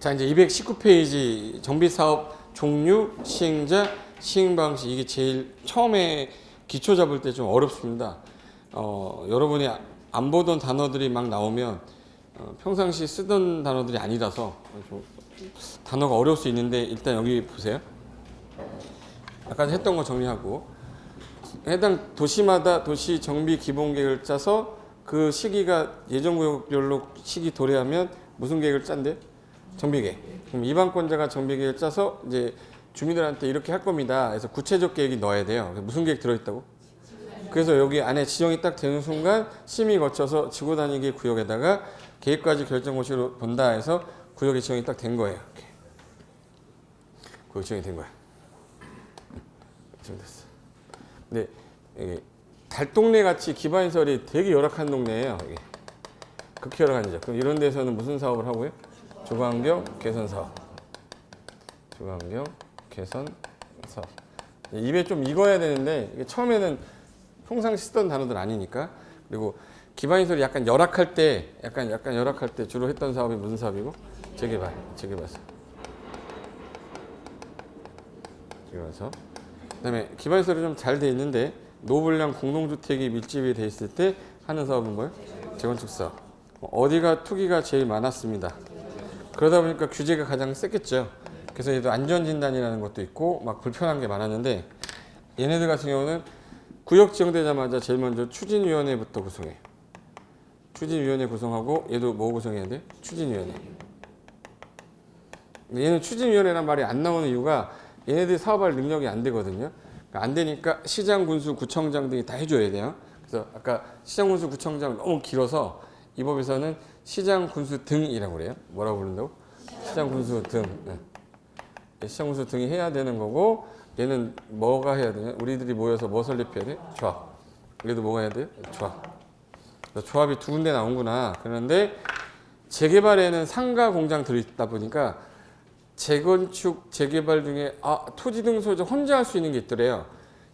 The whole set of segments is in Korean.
자, 이제 219페이지 정비사업 종류, 시행자, 시행 방식. 이게 제일 처음에 기초 잡을 때 좀 어렵습니다. 여러분이 안 보던 단어들이 막 나오면 평상시 쓰던 단어들이 아니라서 좀 단어가 어려울 수 있는데, 일단 여기 보세요. 아까 했던 거 정리하고, 해당 도시마다 도시 정비 기본 계획을 짜서 그 시기가 예정구역별로 시기 도래하면 무슨 계획을 짠대? 정비계획. 그럼 이방권자가 정비계획을 짜서 이제 주민들한테 이렇게 할 겁니다. 그래서 구체적 계획이 넣어야 돼요. 무슨 계획 들어있다고? 그래서 여기 안에 지정이 딱 되는 순간 심의 거쳐서 지구 단위계 구역에다가 계획까지 결정 고시로 본다 해서 구역의 지정이 딱 된 거예요. 이렇게. 구역 지정이 된 거야. 지정됐어. 근데 이게 달동네 같이 기반시설이 되게 열악한 동네예요. 이게. 극히 열악한이죠. 그럼 이런 데서는 무슨 사업을 하고요? 주거환경 개선 사업. 주거환경 개선 사업. 입에 좀 익어야 되는데 이게 처음에는 평상시 쓰던 단어들 아니니까. 그리고 기반시설이 약간 열악할 때, 약간 열악할 때 주로 했던 사업이 무슨 사업이고? 재개발 사업. 그다음에 기반시설이 좀 잘 돼 있는데 노블량 공동주택이 밀집이 돼 있을 때 하는 사업은 뭐예요? 재건축 사업. 어디가 투기가 제일 많았습니다. 그러다 보니까 규제가 가장 셌겠죠. 그래서 얘도 안전진단이라는 것도 있고 막 불편한 게 많았는데, 얘네들 같은 경우는 구역 지정되자마자 제일 먼저 추진위원회부터 구성해요. 추진위원회 구성하고, 얘도 뭐 구성해야 돼? 추진위원회. 얘는 추진위원회란 말이 안 나오는 이유가 얘네들이 사업할 능력이 안 되거든요. 그러니까 안 되니까 시장, 군수, 구청장 등이 다 해줘야 돼요. 그래서 아까 시장, 군수, 구청장 너무 길어서 이 법에서는 시장, 군수 등이라고 그래요. 뭐라고 부른다고? 시장, 군수 등. 네. 시장, 군수 등이 해야 되는 거고, 얘는 뭐가 해야 되냐? 우리들이 모여서 뭐 설립해야 돼? 조합. 얘도 뭐가 해야 돼요? 조합. 조합이 두 군데 나온구나. 그런데 재개발에는 상가 공장 들어있다 보니까 재건축, 재개발 중에 토지 등 소유자 혼자 할 수 있는 게 있더래요.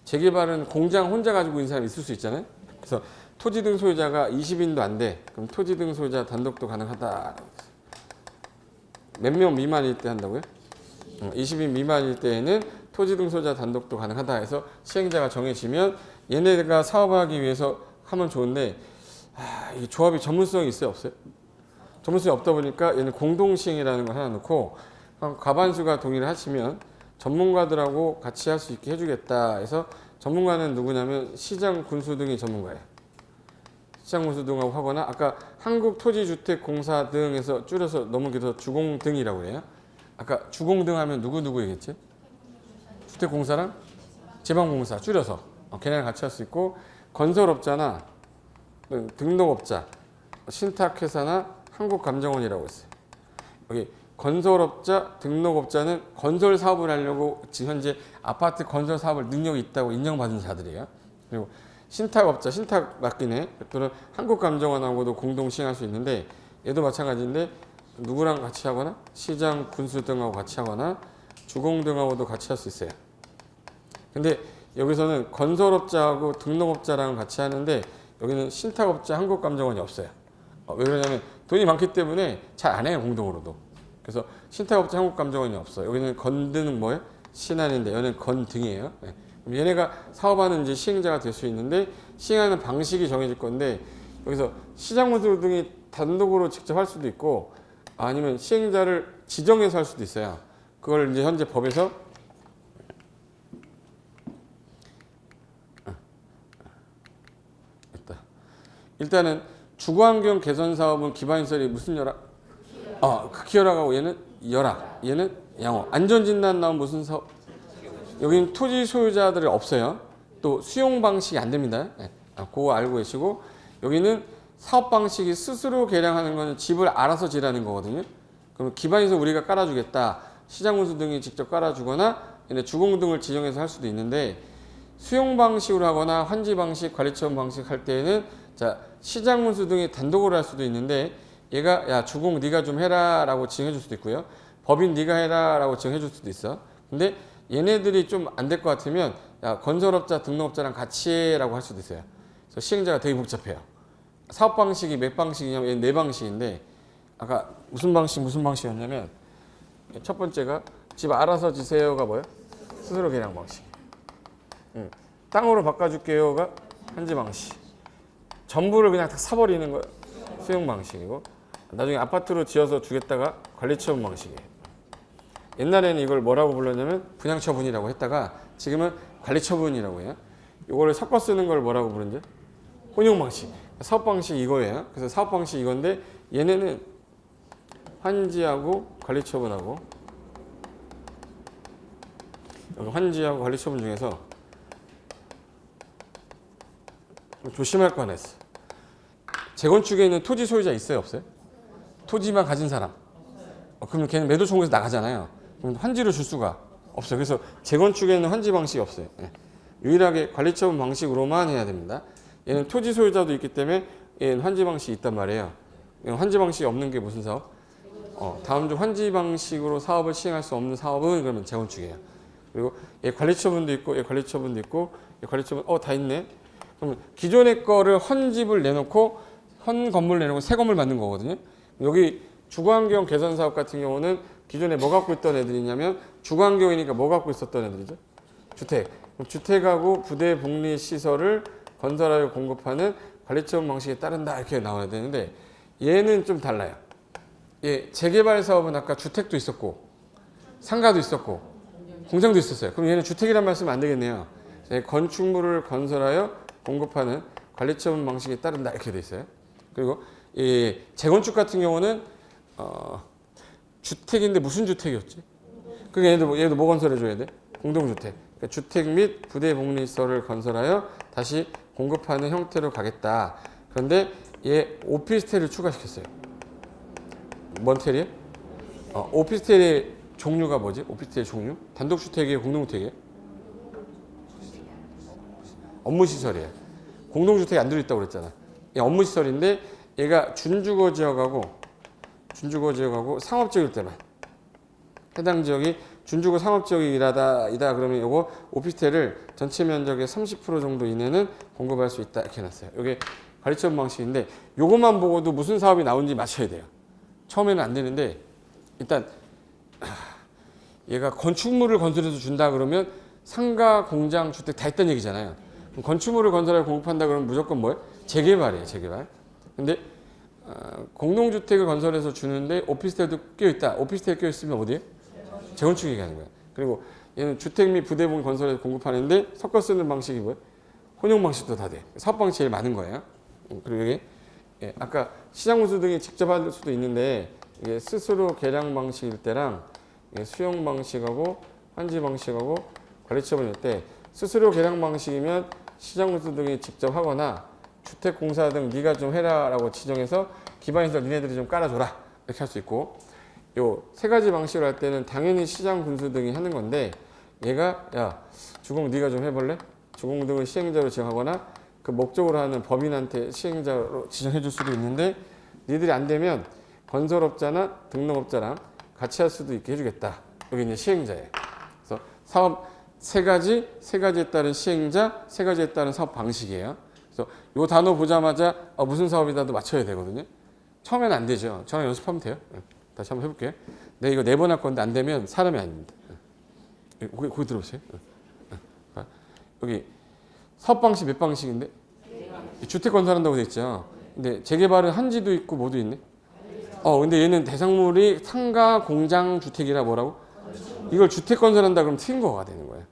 재개발은 공장 혼자 가지고 있는 사람이 있을 수 있잖아요. 그래서 토지 등 소유자가 20인도 안 돼. 그럼 토지 등 소유자 단독도 가능하다. 몇 명 미만일 때 한다고요? 20인 미만일 때에는 토지 등 소유자 단독도 가능하다 해서 시행자가 정해지면 얘네가 사업하기 위해서 하면 좋은데, 이 조합이 전문성이 있어요, 없어요? 전문성이 없다 보니까 얘는 공동시행이라는 걸 하나 넣고, 과반수가 동의를 하시면 전문가들하고 같이 할 수 있게 해주겠다 해서, 전문가는 누구냐면 시장, 군수 등이 전문가예요. 시장, 군수 등하고 하거나, 아까 한국토지주택공사 등에서 줄여서 너무 길어서 주공 등이라고 해요. 아까 주공 등 하면 누구 얘기했지? 주택공사랑 지방공사 줄여서 걔네랑 같이 할 수 있고, 건설업자나 등록업자, 신탁회사나 한국감정원이라고 있어요. 여기 건설업자, 등록업자는 건설 사업을 하려고 지금 현재 아파트 건설 사업을 능력이 있다고 인정받은 자들이에요. 그리고 신탁업자, 신탁 맡기네. 또는 한국감정원하고도 공동 시행할 수 있는데, 얘도 마찬가지인데 누구랑 같이 하거나 시장, 군수 등하고 같이 하거나 주공 등하고도 같이 할 수 있어요. 근데 여기서는 건설업자하고 등록업자랑 같이 하는데, 여기는 신탁업자, 한국감정원이 없어요. 왜 그러냐면 돈이 많기 때문에 잘 안 해요, 공동으로도. 그래서 신탁업자, 한국감정원이 없어요. 여기는 건등은 뭐예요? 신안인데 여기는 건등이에요. 네. 그럼 얘네가 사업하는 이제 시행자가 될 수 있는데, 시행하는 방식이 정해질 건데, 여기서 시장군수 등이 단독으로 직접 할 수도 있고, 아니면 시행자를 지정해서 할 수도 있어요. 그걸 이제 현재 법에서 일단은 주거환경 개선 사업은 기반시설이 무슨 열악? 극히 열악하고, 얘는 열악, 얘는 양호. 안전진단 나오면 무슨 사업? 여기는 토지 소유자들이 없어요. 또 수용 방식이 안 됩니다. 네. 그거 알고 계시고, 여기는 사업 방식이 스스로 개량하는 거는 집을 알아서 지라는 거거든요. 그럼 기반시설 우리가 깔아주겠다. 시장군수 등이 직접 깔아주거나, 얘네 주공 등을 지정해서 할 수도 있는데, 수용 방식으로 하거나 환지 방식, 관리처분 방식 할 때에는 시장군수 등이 단독으로 할 수도 있는데, 얘가 야 주공 네가 좀 해라 라고 지정해 줄 수도 있고요. 법인 네가 해라 라고 지정해 줄 수도 있어. 근데 얘네들이 좀 안 될 것 같으면 야 건설업자, 등록업자랑 같이 해 라고 할 수도 있어요. 그래서 시행자가 되게 복잡해요. 사업 방식이 몇 방식이냐면 얘는 네 방식인데, 아까 무슨 방식이었냐면 첫 번째가 집 알아서 지세요가 뭐예요? 스스로 계량 방식. 땅으로 바꿔줄게요가 한지 방식. 전부를 그냥 다 사버리는 거예요. 수용 방식이고 나중에 아파트로 지어서 주겠다가 관리처분 방식이에요. 옛날에는 이걸 뭐라고 불렀냐면 분양처분이라고 했다가 지금은 관리처분이라고 해요. 이거를 섞어 쓰는 걸 뭐라고 부르는지 혼용 방식. 사업 방식 이거예요. 그래서 사업 방식 이건데 얘네는 환지하고 관리처분하고 여기 환지하고 관리처분 중에서 조심할 거 하나 있어. 재건축에 있는 토지 소유자 있어요, 없어요? 토지만 가진 사람. 그러면 걔는 매도 청구에서 나가잖아요. 그럼 환지를 줄 수가 없어요. 그래서 재건축에는 환지 방식이 없어요. 유일하게 관리처분 방식으로만 해야 됩니다. 얘는 토지 소유자도 있기 때문에 얘는 환지 방식이 있단 말이에요. 환지 방식이 없는 게 무슨 사업? 다음 주 환지 방식으로 사업을 시행할 수 없는 사업은 그러면 재건축이에요. 그리고 얘 관리처분도 있고 얘 관리처분도 있고 얘 관리처분 다 있네. 그럼 기존의 거를 헌집을 내놓고 헌 건물 내놓고 새 건물 만든 거거든요. 여기 주거환경 개선 사업 같은 경우는 기존에 뭐 갖고 있던 애들이냐면 주거환경이니까 뭐 갖고 있었던 애들이죠? 주택. 주택하고 부대 복리 시설을 건설하여 공급하는 관리처분 방식에 따른다 이렇게 나와야 되는데 얘는 좀 달라요. 예, 재개발 사업은 아까 주택도 있었고 상가도 있었고 공장도 있었어요. 그럼 얘는 주택이란 말씀은 안 되겠네요. 건축물을 건설하여 공급하는 관리처분 방식에 따른다 이렇게 돼 있어요. 그리고 이 재건축 같은 경우는 주택인데 무슨 주택이었지? 그게 얘도 뭐 건설해 줘야 돼? 공동주택. 그러니까 주택 및 부대 복리시설을 건설하여 다시 공급하는 형태로 가겠다. 그런데 얘 오피스텔을 추가시켰어요. 뭔 텔이에요? 오피스텔의 종류가 뭐지? 오피스텔 종류? 단독주택이에요? 공동주택이에요? 업무시설이에요. 공동주택이 안 들어있다고 그랬잖아. 얘 업무시설인데 얘가 준주거 지역하고 상업지역일 때만 해당 지역이 준주거 상업지역이다 그러면 이거 오피스텔을 전체 면적의 30% 정도 이내는 공급할 수 있다 이렇게 해놨어요. 이게 관리처분 방식인데 이것만 보고도 무슨 사업이 나오는지 맞춰야 돼요. 처음에는 안 되는데 일단 얘가 건축물을 건설해서 준다 그러면 상가, 공장, 주택 다 있다는 얘기잖아요. 그럼 건축물을 건설하여 공급한다 그러면 무조건 뭐예요? 재개발이에요. 재개발. 근데 공동주택을 건설해서 주는데 오피스텔도 껴있다. 오피스텔 껴있으면 어디에? 재건축 얘기하는 거예요. 그리고 얘는 주택 및 부대본 건설해서 공급하는데 섞어 쓰는 방식이 뭐예요? 혼용 방식도 다 돼. 사업 방식이 제일 많은 거예요. 그리고 이게 아까 시장군수 등이 직접 할 수도 있는데 이게 스스로 계량 방식일 때랑 수용 방식하고 환지 방식하고 관리처분일 때 스스로 계량 방식이면 시장군수 등이 직접 하거나 주택공사 등 네가 좀 해라라고 지정해서 기반시설 니네들이 좀 깔아줘라 이렇게 할 수 있고 요 세 가지 방식을 할 때는 당연히 시장군수 등이 하는 건데 얘가 야 주공 네가 좀 해볼래? 주공 등을 시행자로 지정하거나 그 목적으로 하는 법인한테 시행자로 지정해 줄 수도 있는데 니들이 안 되면 건설업자나 등록업자랑 같이 할 수도 있게 해주겠다. 여기 이제 시행자예요. 그래서 사업 세 가지에 따른 시행자, 세 가지에 따른 사업 방식이에요. 그래서 요 단어 보자마자 무슨 사업이다도 맞춰야 되거든요. 처음에는 안 되죠. 저랑 연습하면 돼요. 다시 한번 해볼게요. 네, 이거 4번 할 건데 안 되면 사람이 아닙니다. 거기 들어보세요. 여기 사업 방식 몇 방식인데? 주택 건설한다고 돼 있죠. 근데 재개발은 한지도 있고 뭐도 있네. 근데 얘는 대상물이 상가, 공장, 주택이라 뭐라고? 이걸 주택 건설한다 그러면 틀린 거가 되는 거예요.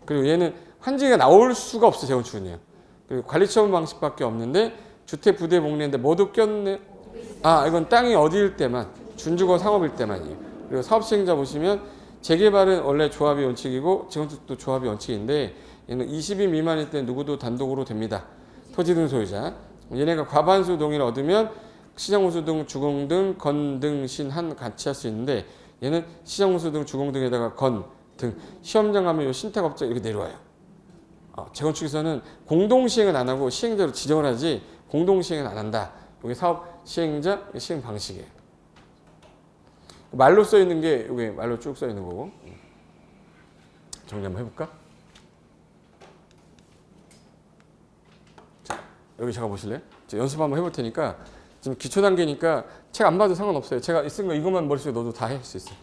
그리고 얘는 한지가 나올 수가 없어 재건축은요. 그리고 관리처분 방식밖에 없는데 주택 부대 복리인데 뭐도 꼈네. 이건 땅이 어디일 때만 준주거 상업일 때만이에요. 그리고 사업 시행자 보시면 재개발은 원래 조합이 원칙이고 재건축도 조합이 원칙인데 얘는 20인 미만일 때 누구도 단독으로 됩니다. 토지 등 소유자. 얘네가 과반수 동의를 얻으면 시장군수 등 주공 등 건 등 신 한 같이 할 수 있는데 얘는 시장군수 등 주공 등에다가 건 등 시험장 가면 요 신탁업자 이렇게 내려와요. 재건축에서는 공동시행은 안 하고 시행자로 지정을 하지 공동시행은 안 한다. 여기 사업 시행자 시행 방식이에요. 말로 써 있는 게 여기 말로 쭉 써 있는 거고. 정리 한번 해볼까? 자, 여기 제가 보실래요? 연습 한번 해볼 테니까 지금 기초 단계니까 책 안 봐도 상관없어요. 제가 쓴 거 이것만 머릿속에 넣어도 다 할 수 있어요.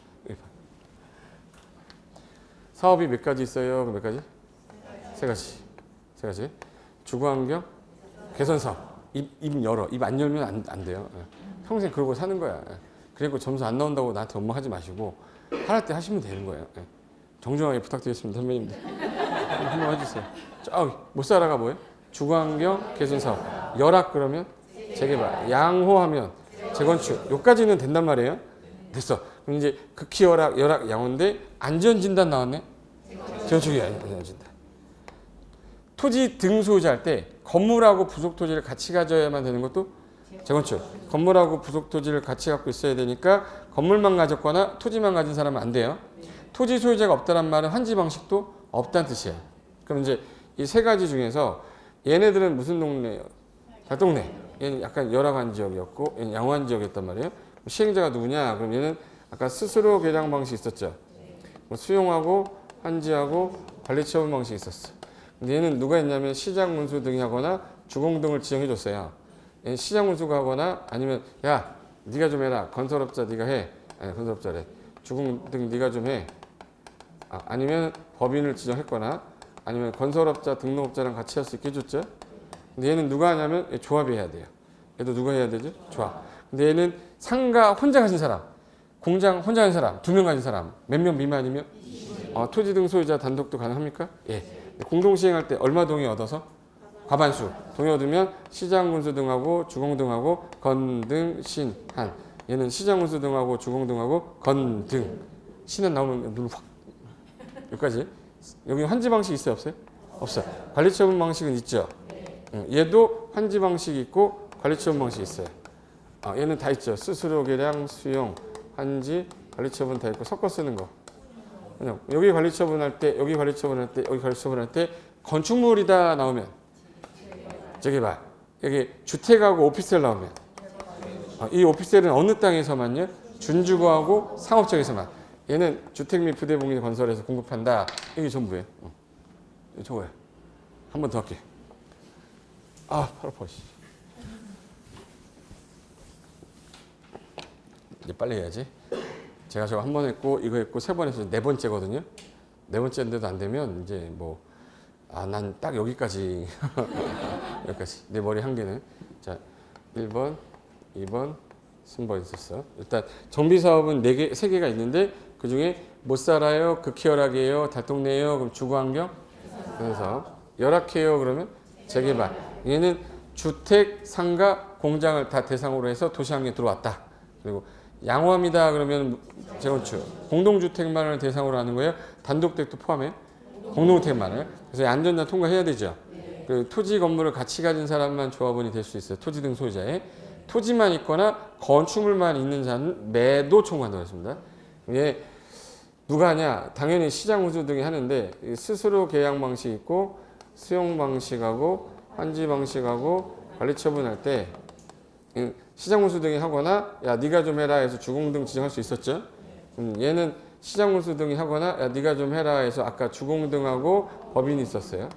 사업이 몇 가지 있어요? 몇 가지? 세 가지. 세 가지. 주거환경, 개선사업. 입 열어. 입 안 열면 안 돼요. 예. 평생 그러고 사는 거야. 예. 그리고 점수 안 나온다고 나한테 원망하지 마시고 할 때 하시면 되는 거예요. 예. 정중하게 부탁드리겠습니다, 선배님들. 한번 해주세요. 저기 못 살아가 뭐예요? 주거환경, 개선사업. 열악 그러면 재개발. 양호하면 재건축. 요까지는 된단 말이에요. 됐어. 그럼 이제 극히 열악 양호인데 안전진단 나왔네. 재건축이 안전진단. 토지 등 소유자 할 때 건물하고 부속 토지를 같이 가져야만 되는 것도 재건축. 건물하고 부속 토지를 같이 갖고 있어야 되니까 건물만 가졌거나 토지만 가진 사람은 안 돼요. 토지 소유자가 없다는 말은 환지 방식도 없다는 뜻이에요. 그럼 이제 이 세 가지 중에서 얘네들은 무슨 동네예요? 달동네. 얘는 약간 열악한 지역이었고 얘는 양호한 지역이었단 말이에요. 시행자가 누구냐? 그럼 얘는 아까 스스로 계량 방식 있었죠. 수용하고 환지하고 관리처분 방식이 있었어. 근데 얘는 누가 했냐면 시장문수 등이 하거나 주공 등을 지정해 줬어요. 얘는 시장문수가 하거나 아니면 야 네가 좀 해라. 건설업자 네가 해. 아니 건설업자래. 주공 등 네가 좀 해. 아니면 법인을 지정했거나 아니면 건설업자 등록업자랑 같이 할 수 있게 해줬죠. 근데 얘는 누가 하냐면 얘 조합이 해야 돼요. 얘도 누가 해야 되죠? 조합. 근데 얘는 상가 혼자 가진 사람, 공장 혼자 가진 사람, 2명 가진 사람, 몇 명 미만이면 토지 등 소유자 단독도 가능합니까? 예. 공동 시행할 때 얼마 동의 얻어서? 과반수. 동의 얻으면 시장군수 등하고 주공 등하고 건등 신한. 얘는 시장군수 등하고 주공 등하고 건등. 신한 나오면 눈 확. 여기까지. 여기 환지 방식 있어요, 없어요? 없어요. 관리처분 방식은 있죠. 얘도 환지 방식이 있고 관리처분 방식이 있어요. 얘는 다 있죠. 스스로 계량, 수용, 환지, 관리처분 다 있고 섞어 쓰는 거. 여기 관리처분할 때, 여기 관리처분할 때, 여기 관리처분할 때 건축물이다 나오면 재개발. 여기 주택하고 오피스텔 나오면 이 오피스텔은 어느 땅에서만요? 준주거하고 상업적에서만. 얘는 주택 및 부대복리 건설에서 공급한다. 이게 전부예요. 저거예요. 한 번 더 할게. 팔 아파. 이제 빨리 해야지. 제가 저거 한 번 했고 이거 했고 3번 해서 4번째거든요. 4번째인데도 안 되면 이제 난 딱 여기까지 여기까지 내 머리 한 개는 자 1번, 2번, 3번 있었어. 일단 정비 사업은 3개가 있는데 그 중에 못 살아요, 극히 열악해요, 달동네요, 그럼 주거환경 그래서 열악해요 그러면 재개발. 얘는 주택, 상가, 공장을 다 대상으로 해서 도시환경에 들어왔다. 그리고 양호합니다 그러면 재건축. 공동주택만을 대상으로 하는 거예요. 단독주택도 포함해. 공동주택만을. 그래서 안전자 통과해야 되죠. 그 토지 건물을 같이 가진 사람만 조합원이 될 수 있어요. 토지 등 소유자에. 토지만 있거나 건축물만 있는 자는 매도 청구한다고 했습니다. 이게 누가 하냐? 당연히 시장운수 등이 하는데 스스로 계약 방식 있고 수용 방식하고 환지 방식하고 관리처분할 때 시장운수 등이 하거나 야 네가 좀 해라 해서 주공등 지정할 수 있었죠. 얘는 시장운수 등이 하거나 야 네가 좀 해라 해서 아까 주공등하고 법인이 있었어요.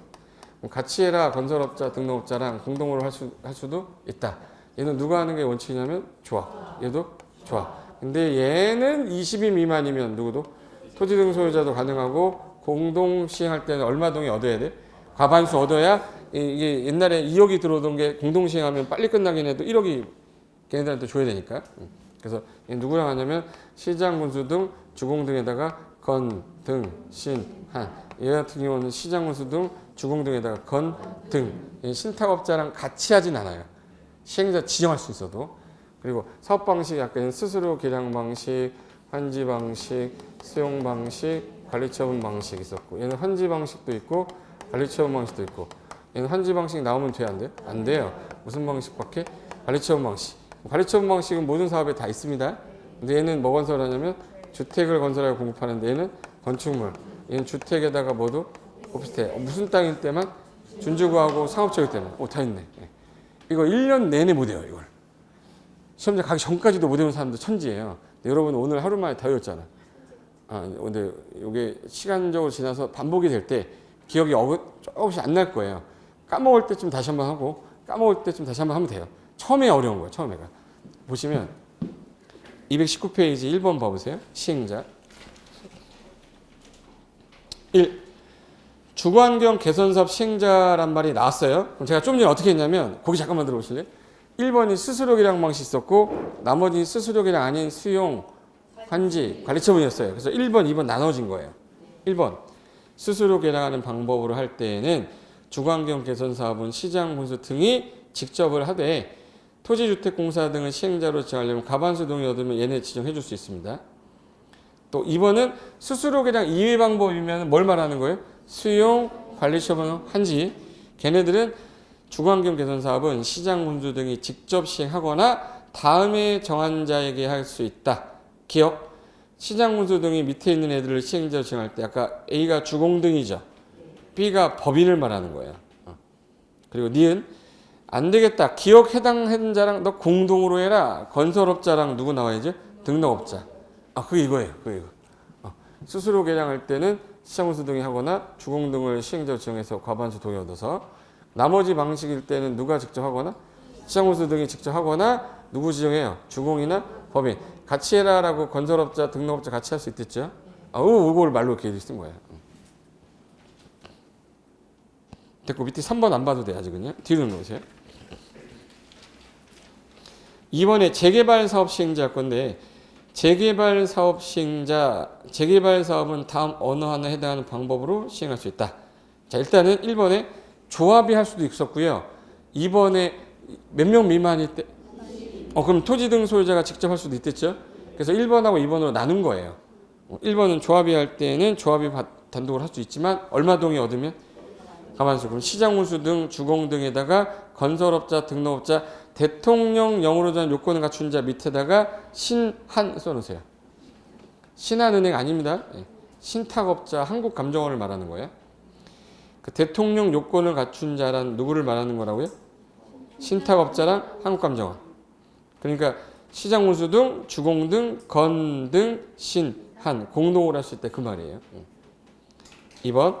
같이 해라 건설업자 등록업자랑 공동으로 할 수도 있다. 얘는 누가 하는 게 원칙이냐면 조합. 얘도 조합. 근데 얘는 20인 미만이면 누구도 토지 등 소유자도 가능하고 공동 시행할 때는 얼마 동의 얻어야 돼? 과반수 얻어야 이게 옛날에 2억이 들어오던 게 공동 시행하면 빨리 끝나긴 해도 1억이 걔네들한테 줘야 되니까. 그래서 누구랑 하냐면 시장 군수 등 주공 등에다가 건 등 신 한. 얘 같은 경우는 시장 군수 등 주공 등에다가 건 등 신탁업자랑 같이 하진 않아요. 시행자 지정할 수 있어도. 그리고 사업 방식이 아까 스스로 계량 방식, 환지 방식, 수용 방식, 관리처분 방식 있었고 얘는 환지 방식도 있고 관리처분 방식도 있고 얘는 환지 방식 나오면 돼요? 안 돼요? 안 돼요. 무슨 방식밖에? 관리처분 방식. 관리처분 방식은 모든 사업에 다 있습니다. 근데 얘는 뭐 건설하냐면 주택을 건설하고 공급하는데 얘는 건축물. 얘는 주택에다가 모두 오피스텔. 무슨 땅일 때만 준주거하고 상업적일 때만. 다 있네. 이거 1년 내내 못 외워요. 이걸. 시험장 가기 전까지도 못 외우는 사람들 천지예요. 여러분 오늘 하루 만에 다 외웠잖아. 근데 이게 시간적으로 지나서 반복이 될 때 기억이 조금씩 안 날 거예요. 까먹을 때쯤 다시 한번 하고 까먹을 때쯤 다시 한번 하면 돼요. 처음에 어려운 거예요. 처음에가. 보시면 219페이지 1번 봐보세요. 시행자. 1. 주거환경 개선사업 시행자란 말이 나왔어요. 그럼 제가 좀 전에 어떻게 했냐면 거기 잠깐만 들어보실래요? 1번이 수수료 계량 방식이 있었고 나머지 수수료 계량 아닌 수용, 환지, 관리처분이었어요. 그래서 1번, 2번 나눠진 거예요. 1번 수수료 계량하는 방법으로 할 때에는 주거환경 개선사업은 시장 군수 등이 직접을 하되 토지주택공사 등을 시행자로 지정하려면 과반수 동의 얻으면 얘네 지정해 줄 수 있습니다. 또 2번은 수수료 계량 이외 방법이면 뭘 말하는 거예요? 수용, 관리처분, 환지. 걔네들은 주거환경 개선사업은 시장 군수 등이 직접 시행하거나 다음에 정한 자에게 할 수 있다. 기억. 시장 군수 등이 밑에 있는 애들을 시행자로 지정할 때 아까 A가 주공등이죠. B가 법인을 말하는 거예요. 그리고 니은 안 되겠다. 기억 해당하는 자랑 너 공동으로 해라. 건설업자랑 누구 나와야죠? 등록업자. 그게 이거예요. 그게 이거. 수수료 계량할 때는 시장군수 등이 하거나 주공등을 시행자로 지정해서 과반수 동의 얻어서 나머지 방식일 때는 누가 직접 하거나 시장군수 등이 직접 하거나 누구 지정해요? 주공이나 법인. 같이 해라라고 건설업자, 등록업자 같이 할 수 있겠죠? 이걸 말로 이렇게 쓴 거예요. 됐고 밑에 3번 안 봐도 돼 아직은요. 뒤로 놓으세요. 2번에 재개발 사업 시행자 할 건데 재개발 사업 시행자, 재개발 사업은 다음 어느 하나에 해당하는 방법으로 시행할 수 있다. 자, 일단은 1번에 조합이 할 수도 있었고요. 2번에 몇 명 미만일 때, 그럼 토지 등 소유자가 직접 할 수도 있겠죠. 그래서 1번하고 2번으로 나눈 거예요. 1번은 조합이 할 때는 조합이 단독으로 할 수 있지만 얼마 동의 얻으면 가만있어. 그럼 시장군수 등 주공 등에다가 건설업자, 등록업자, 대통령령으로 정한 요건을 갖춘 자 밑에다가 신한 써놓으세요. 신한은행 아닙니다. 신탁업자, 한국감정원을 말하는 거예요. 그 대통령 요건을 갖춘 자란 누구를 말하는 거라고요? 신탁업자랑 한국감정원. 그러니까 시장군수 등, 주공 등, 건 등, 신, 한 공동으로 했을 때 그 말이에요. 2번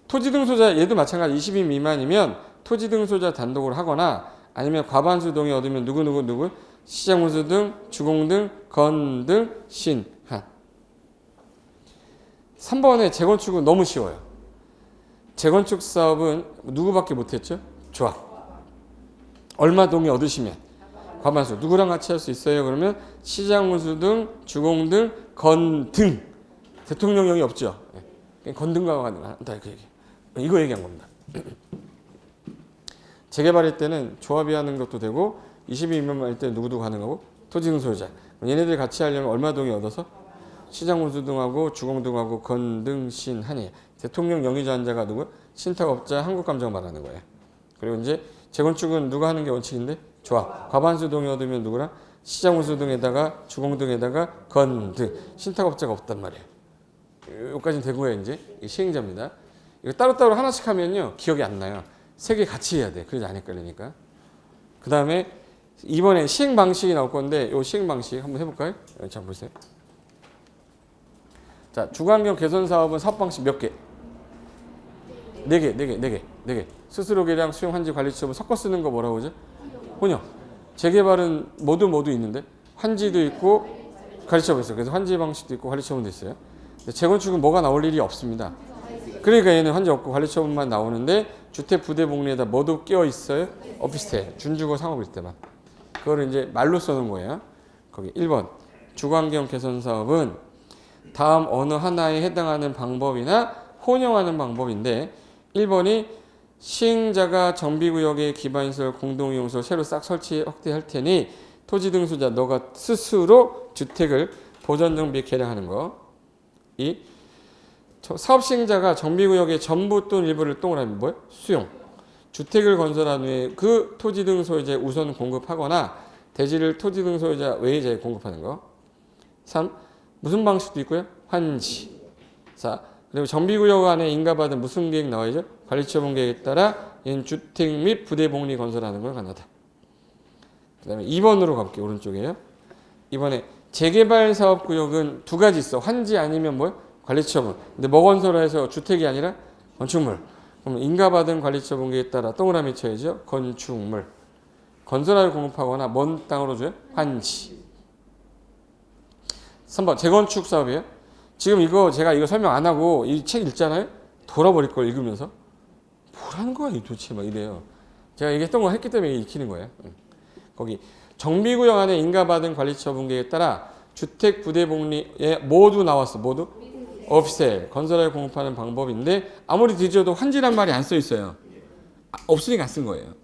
토지 등 소자 얘도 마찬가지 20인 미만이면 토지 등 소자 단독으로 하거나 아니면 과반수 동의 얻으면 누구 시장군수 등, 주공 등, 건 등, 신, 한. 3번의 재건축은 너무 쉬워요. 재건축 사업은 누구밖에 못했죠? 조합. 얼마 동의 얻으시면 과반수 누구랑 같이 할 수 있어요? 그러면 시장군수 등, 주공 등, 건 등. 대통령령이 없죠. 건 등과 한다 이렇게 얘기. 이거 얘기한 겁니다. 재개발할 때는 조합이 하는 것도 되고 22인만 할 때 누구 하는 거고 토지 등 소유자. 얘네들 같이 하려면 얼마 동의 얻어서 시장군수 등하고 주공 등하고 건 등, 신, 한이. 대통령 영의자한자가 누구? 신탁업자, 한국감정 말하는 거예요. 그리고 이제 재건축은 누가 하는 게 원칙인데 조합. 과반수 동의 얻으면 누구랑 시장군수 등에다가 주공 등에다가 건 등. 신탁업자가 없단 말이에요. 여기까지는 되고요. 이제 시행자입니다. 이거 따로따로 하나씩 하면요 기억이 안 나요. 세 개 같이 해야 돼. 그래야지 안 헷갈리니까. 그 다음에 이번에 시행 방식이 나올 건데 이 시행 방식 한번 해볼까요? 자 보세요. 자 주거환경 개선 사업은 사업 방식 몇 개? 4개. 수수료 계량, 수용, 환지, 관리처분 섞어 쓰는 거 뭐라고 그러죠? 혼용. 재개발은 모두 있는데 환지도 있고 관리처분 있어요. 그래서 환지 방식도 있고 관리처분도 있어요. 재건축은 뭐가 나올 일이 없습니다. 그러니까 얘는 환지 없고 관리처분만 나오는데 주택 부대 복리에다 뭐도 끼어 있어요? 오피스텔, 준주거 상업일 때만. 그거를 이제 말로 써놓은 거예요. 거기 1번 주거환경 개선 사업은 다음 어느 하나에 해당하는 방법이나 혼용하는 방법인데 1번이 시행자가 정비구역에 기반시설 공동이용소 새로 싹 설치 확대할 테니 토지 등 소유자 너가 스스로 주택을 보전 정비 개량하는 거. 2. 사업 시행자가 정비구역의 전부 또는 일부를 동그라미 뭐예요? 수용. 주택을 건설한 후에 그 토지 등 소유자에 우선 공급하거나 대지를 토지 등 소유자 외의자에 공급하는 거. 3. 무슨 방식도 있고요? 환지. 4. 그리고 정비구역 안에 인가받은 무슨 계획 나와야죠? 관리처분 계획에 따라 얘는 주택 및 부대 복리 건설하는 걸 가능하다. 그 다음에 2번으로 가볼게요. 오른쪽에요. 이번에 재개발 사업구역은 두 가지 있어. 환지 아니면 뭐예요? 관리처분. 근데 뭐 건설해서 주택이 아니라 건축물. 그럼 인가받은 관리처분 계획에 따라 동그라미 쳐야죠. 건축물. 건설하여 공급하거나 먼 땅으로 줘요? 환지. 3번 재건축 사업이에요. 지금 이거 제가 이거 설명 안 하고 이 책 읽잖아요. 돌아버릴 걸 읽으면서 뭐라는 거야 이 도대체 막 이래요. 제가 얘기했던 거 했기 때문에 익히는 거예요. 거기 정비구역 안에 인가받은 관리처분계획에 따라 주택 부대 복리에 모두 나왔어. 모두 업세 건설하여 공급하는 방법인데 아무리 뒤져도 환지란 말이 안 써 있어요. 없으니까 안 쓴 거예요.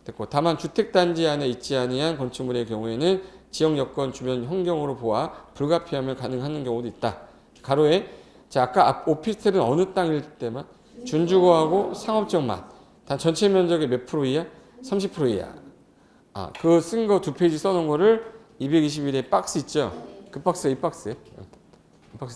됐고 다만 주택단지 안에 있지 아니한 건축물의 경우에는 지역 여건 주변 환경으로 보아 불가피하면 가능한 경우도 있다. 가로에 자 아까 오피스텔은 어느 땅일 때만 준주거하고 상업지역만 단 전체 면적의 몇 프로 이하? 30% 이하. 그 쓴 거 2페이지 써놓은 거를 221에 박스 있죠? 그 박스에 이 박스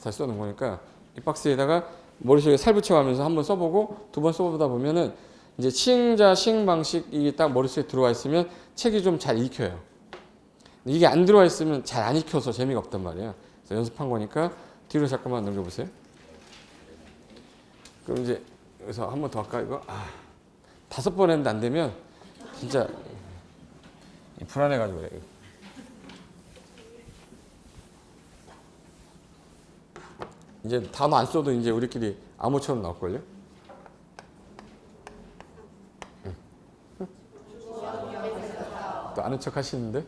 다 써놓은 거니까 이 박스에다가 머릿속에 살 붙여가면서 한번 써보고 두 번 써보다 보면은 이제 시행자 시행 방식이 딱 머릿속에 들어와 있으면 책이 좀 잘 읽혀요. 이게 안 들어와 있으면 잘 안 익혀서 재미가 없단 말이에요. 그래서 연습한 거니까 뒤로 잠깐만 넘겨보세요. 그럼 이제 여기서 한 번 더 할까 이거? 5번 했는데 안 되면 진짜 불안해가지고 그래. 이제 단어 안 써도 이제 우리끼리 암호처럼 나올걸요? 또 아는 척 하시는데?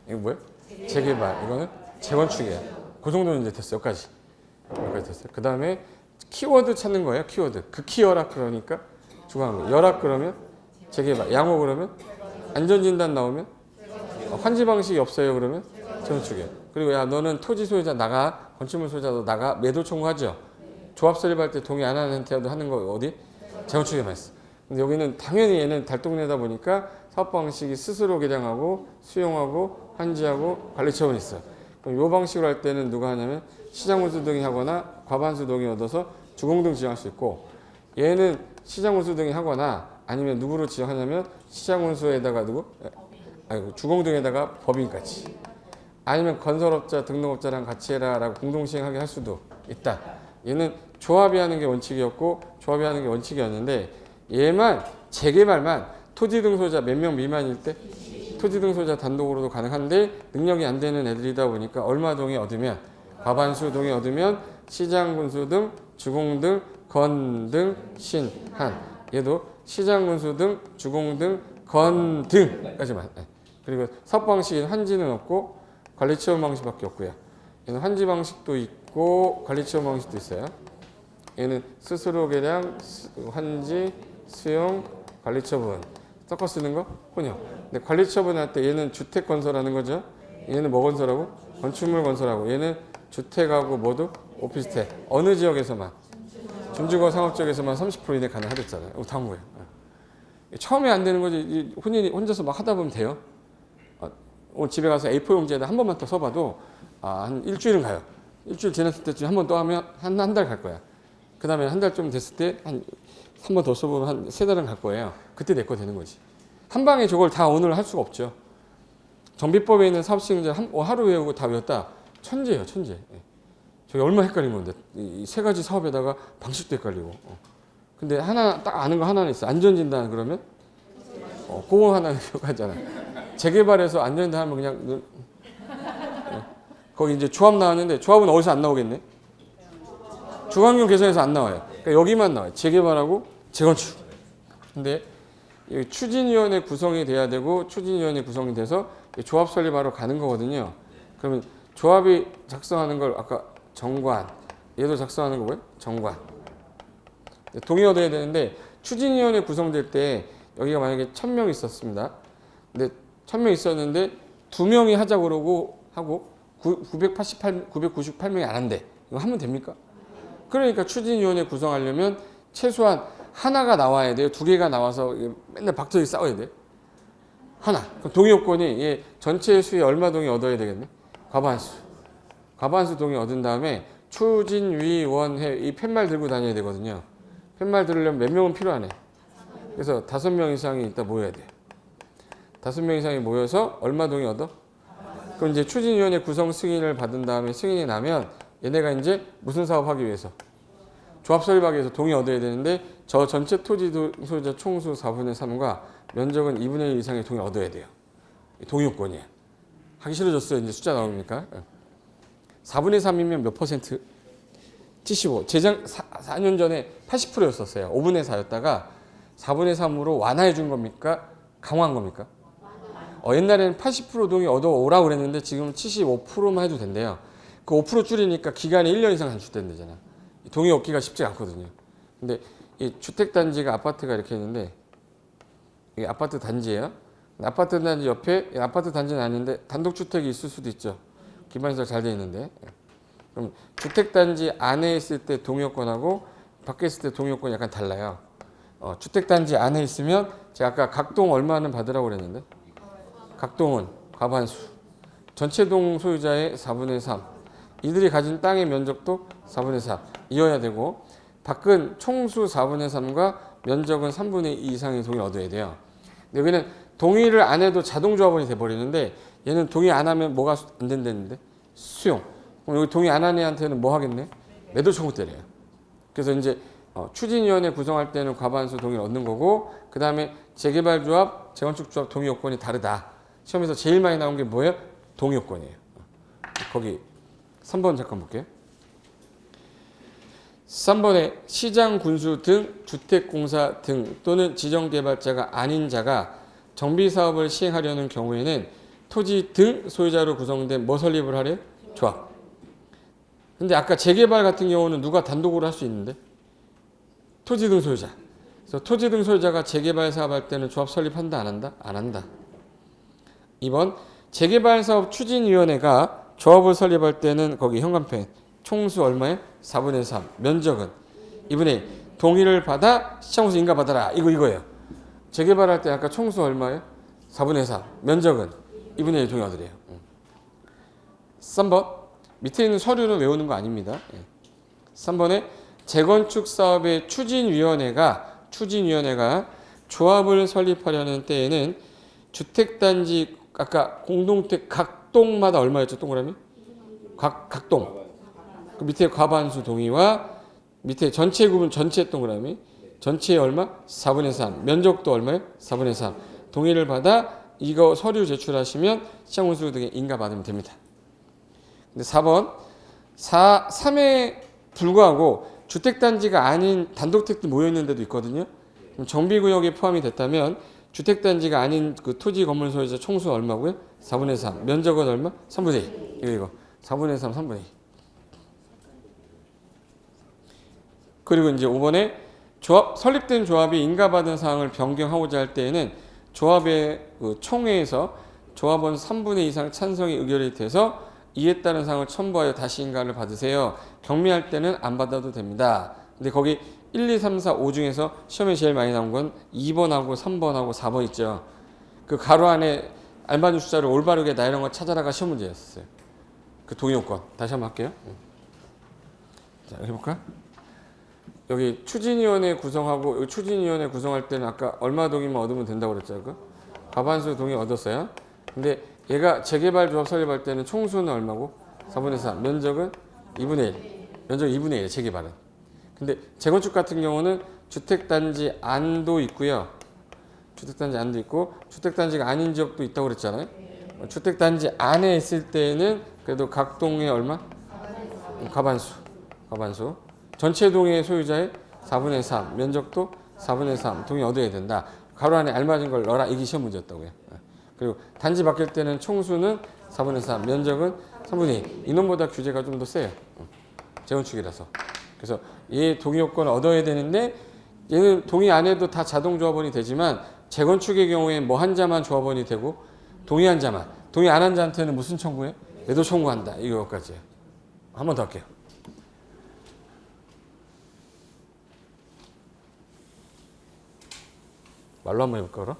이거 뭐야? 재개발. 이거는 재건축이에요. 그 정도는 이제 됐어요. 여기까지 됐어요. 그 다음에 키워드 찾는 거예요. 키워드. 극히열악 그러니까 중요한 열악 그러면 재개발. 양호 그러면 안전진단 나오면 환지 방식이 없어요. 그러면 재건축이에요. 그리고 야 너는 토지 소유자 나가, 건축물 소유자도 나가, 매도 청구하죠. 조합 설립할 때 동의 안 하는 행태도 하는 거 어디? 재건축에만 있어. 근데 여기는 당연히 얘는 달동네다 보니까 사업 방식이 스스로 개량하고 수용하고 환지하고 관리 처분이 있어요. 그럼 이 방식으로 할 때는 누가 하냐면 시장군수 동의하거나 과반수 동의 얻어서 주공등 지정할 수 있고 얘는 시장군수 동의하거나 아니면 누구로 지정하냐면 시장군수에다가 누구? 주공등에다가 법인까지. 아니면 건설업자, 등록업자랑 같이 해라라고 공동시행하게 할 수도 있다. 얘는 조합이 하는 게 원칙이었고 조합이 하는 게 원칙이었는데 얘만 재개발만 토지 등 소유자 몇 명 미만일 때 토지 등 소유자 단독으로도 가능한데 능력이 안 되는 애들이다 보니까 얼마 동의 얻으면 과반수 동의 얻으면 시장 군수 등 주공 등 건 등 신한 얘도 시장 군수 등 주공 등 건 등까지만. 그리고 사업 방식인 환지는 없고 관리 처분 방식밖에 없고요. 얘는 환지 방식도 있고 관리 처분 방식도 있어요. 얘는 스스로 개량, 환지, 수용, 관리 처분 섞어 쓰는 거 혼용. 근데 관리 처분할 때 얘는 주택 건설하는 거죠. 얘는 뭐 건설하고? 건축물 건설하고. 얘는 주택하고 모두 오피스텔. 어느 지역에서만? 준주거 상업지역에서만 30% 이내 가능하댔잖아요. 다음 거예요. 처음에 안 되는 거지. 혼인이 혼자서 막 하다 보면 돼요. 오늘 집에 가서 A4 용지에다 한 번만 더 써봐도 한 일주일은 가요. 일주일 지났을 때쯤 한 번 또 하면 한 달 갈 거야. 그 다음에 한 달 좀 됐을 때 한 번 더 써보면 한 3달은 갈 거예요. 그때 내 거 되는 거지. 한 방에 저걸 다 오늘 할 수가 없죠. 정비법에 있는 사업시행자 하루 외우고 다 외웠다. 천재예요, 천재. 저기 얼마나 헷갈린 건데. 이 3가지 사업에다가 방식도 헷갈리고. 근데 하나 딱 아는 거 하나는 있어. 안전진단 그러면 그거 하나 기억하잖아. 재개발해서 안전진단 하면 그냥 거기 이제 조합 나왔는데 조합은 어디서 안 나오겠네? 주관경 계산에서 안 나와요. 그러니까 여기만 나와요. 재개발하고 재건축. 근데 추진위원회 구성이 돼야 되고 추진위원회 구성이 돼서 조합 설립하러 가는 거거든요. 그러면 조합이 작성하는 걸 아까 정관, 얘도 작성하는 거 뭐예요? 정관. 동의 얻어야 되는데 추진위원회 구성될 때 여기가 만약에 1000명 있었습니다. 근데 1000명 있었는데 2명이 하자고 그러고 하고 998명이 안 한대. 이거 하면 됩니까? 그러니까 추진위원회 구성하려면 최소한 하나가 나와야 돼요. 2개가 나와서 맨날 박터지 싸워야 돼요. 하나. 그럼 동의 요건이 전체 수에 얼마 동의 얻어야 되겠네? 과반수. 과반수 동의 얻은 다음에 추진위원회 이 팻말 들고 다녀야 되거든요. 팻말 들으려면 몇 명은 필요하네. 그래서 5명 이상이 있다 모여야 돼. 5명 이상이 모여서 얼마 동의 얻어? 그럼 이제 추진위원회 구성 승인을 받은 다음에 승인이 나면 얘네가 이제 무슨 사업하기 위해서? 조합 설립하기 위해서 동의 얻어야 되는데 저 전체 토지 소유자 총수 4분의 3과 면적은 2분의 1 이상의 동의 얻어야 돼요. 동의 요건이에요. 하기 싫어졌어요. 이제 숫자 나오니까. 4분의 3이면 몇 퍼센트? 75. 재작 4년 전에 80%였었어요. 5분의 4였다가 4분의 3으로 완화해 준 겁니까? 강화한 겁니까? 옛날에는 80% 동의 얻어오라고 그랬는데 지금 75%만 해도 된대요. 그 5% 줄이니까 기간이 1년 이상 단축된대잖아. 동의 얻기가 쉽지 않거든요. 근데 이 주택단지가 아파트가 이렇게 있는데 이게 아파트 단지예요. 아파트 단지 옆에 아파트 단지는 아닌데 단독주택이 있을 수도 있죠. 기반시설 잘 돼 있는데. 그럼 주택단지 안에 있을 때 동의요건하고 밖에 있을 때 동의요건이 약간 달라요. 주택단지 안에 있으면 제가 아까 각동 얼마는 받으라고 그랬는데 각동은 과반수 전체 동 소유자의 4분의 3 이들이 가진 땅의 면적도 4분의 4 이어야 되고 밖은 총수 4분의 3과 면적은 3분의 2 이상의 동의를 얻어야 돼요. 근데 여기는 동의를 안 해도 자동 조합원이 돼버리는데 얘는 동의 안 하면 뭐가 안 된다는데 수용. 그럼 여기 동의 안 한 애한테는 뭐 하겠네? 매도 청구 때려요. 그래서 이제 추진위원회 구성할 때는 과반수 동의를 얻는 거고 그 다음에 재개발조합, 재건축조합 동의 요건이 다르다. 시험에서 제일 많이 나온 게 뭐예요? 동의 요건이에요. 거기 3번 잠깐 볼게요. 3번에 시장, 군수 등 주택공사 등 또는 지정개발자가 아닌 자가 정비사업을 시행하려는 경우에는 토지 등 소유자로 구성된 뭐 설립을 하래요? 조합. 근데 아까 재개발 같은 경우는 누가 단독으로 할 수 있는데? 토지 등 소유자. 그래서 토지 등 소유자가 재개발 사업할 때는 조합 설립한다 안 한다? 안 한다. 2번 재개발 사업 추진위원회가 조합을 설립할 때는 거기 현관펜 총수 얼마에? 4분의 3. 면적은 2분의 1. 동의를 받아 시청수 인가받아라. 이거예요. 재개발할 때 아까 총수 얼마에? 4분의 3. 면적은 2분의 1 동의 얻으래요. 3번 밑에 있는 서류는 외우는 거 아닙니다. 3번에 재건축 사업의 추진위원회가 조합을 설립하려는 때에는 주택단지 아까 공동주택 각 동마다 얼마였죠? 동그라미? 각 동. 그 밑에 과반수 동의와 밑에 전체 구분 전체 동그라미. 전체의 얼마? 4분의 3. 면적도 얼마예요? 4분의 3. 동의를 받아 이거 서류 제출하시면 시장군수 등에 인가받으면 됩니다. 근데 4번 3에 불구하고 주택단지가 아닌 단독택도 모여있는 데도 있거든요. 그럼 정비구역에 포함이 됐다면 주택단지가 아닌 그 토지 건물 소유자 총수는 얼마고요? 4분의 3. 면적은 얼마? 3분의 2. 이거. 4분의 3, 3분의 2. 그리고 이제 5번에 설립된 조합이 인가받은 사항을 변경하고자 할 때에는 조합의 그 총회에서 조합원 3분의 2 이상 찬성이 의결이 돼서 이에 따른 사항을 첨부하여 다시 인가를 받으세요. 경미할 때는 안 받아도 됩니다. 근데 거기 1, 2, 3, 4, 5 중에서 시험에 제일 많이 나온 건 2번하고 3번하고 4번 있죠. 그 가로 안에 알맞은 숫자를 올바르게 나 이런 거 찾아라가 시험 문제였어요. 그 동의요건. 다시 한번 할게요. 자, 해볼까? 여기 추진위원회 구성하고 여기 추진위원회 구성할 때는 아까 얼마 동의만 얻으면 된다고 그랬죠. 그 과반수 동의 얻었어요. 근데 얘가 재개발 조합 설립할 때는 총수는 얼마고? 4분의 3. 면적은 2분의 1. 면적 2분의 1. 재개발은. 근데 재건축 같은 경우는 주택단지 안도 있고요. 주택단지 안도 있고 주택단지가 아닌 지역도 있다고 그랬잖아요. 주택단지 안에 있을 때는 그래도 각 동에 얼마? 과반수. 전체 동의 소유자의 4분의 3. 면적도 4분의 3. 동의 얻어야 된다. 가로 안에 알맞은 걸 넣어라. 이게 시험 문제였다고요. 그리고 단지 바뀔 때는 총수는 4분의 3, 면적은 3분의 2. 이놈보다 규제가 좀 더 세요. 재건축이라서. 그래서 얘 동의 요건을 얻어야 되는데 얘는 동의 안 해도 다 자동 조합원이 되지만 재건축의 경우에 뭐 한 자만 조합원이 되고 동의한 자만. 동의 안 한 자한테는 무슨 청구해? 매도 청구한다. 이거까지예요. 한 번 더 할게요. 말로 한번 해볼까 그럼?